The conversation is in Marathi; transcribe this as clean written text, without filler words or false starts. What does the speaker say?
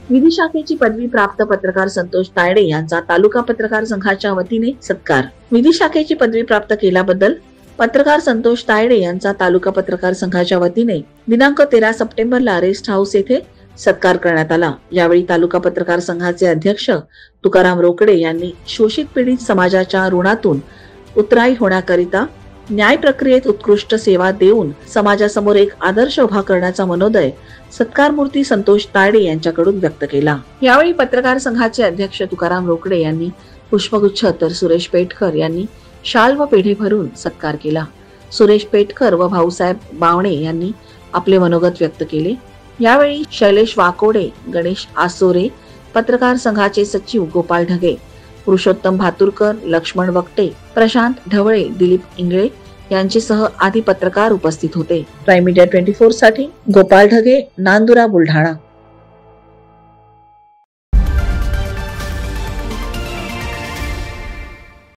विधी शाखेची पदवी प्राप्त पत्रकार संतोष तायडे यांचा तालुका पत्रकार संघाच्या वतीने सत्कार। विधी शाखेची पदवी प्राप्त केल्याबद्दल पत्रकार संतोष तायडे यांचा तालुका पत्रकार संघाच्या वतीने दिनांक 13 सप्टेंबरला रेस्ट हाऊस येथे सत्कार करण्यात आला। यावेळी तालुका पत्रकार संघाचे अध्यक्ष तुकाराम रोकडे यांनी शोषित पीडित समाजाच्या ऋणातून उतराई होण्याकरिता न्याय प्रक्रियेत उत्कृष्ट सेवा देऊन समाजासमोर एक आदर्श उभा करण्याचा मनोदय सत्कारमूर्ती संतोष तायडे यांच्याकडून व्यक्त केला। यावेळी पत्रकार संघाचे अध्यक्ष तुकाराम रोकडे यांनी पुष्पगुच्छ तर सुरेश पेटकर यांनी शाल व पेढे भरून सत्कार केला। सुरेश पेटकर व भाऊसाहेब बावणे यांनी आपले मनोगत व्यक्त केले। यावेळी शैलेश वाकोडे, गणेश आसोरे, पत्रकार संघाचे सचिव गोपाल ढगे, पुरुषोत्तम भातुरकर, लक्ष्मण वक्टे, प्रशांत ढवळे, दिलीप इंगळे यांच्यासह आदी पत्रकार उपस्थित होते। प्राईम मीडिया 24 साठी गोपाल ढगे, नांदुरा, बुलढाणा।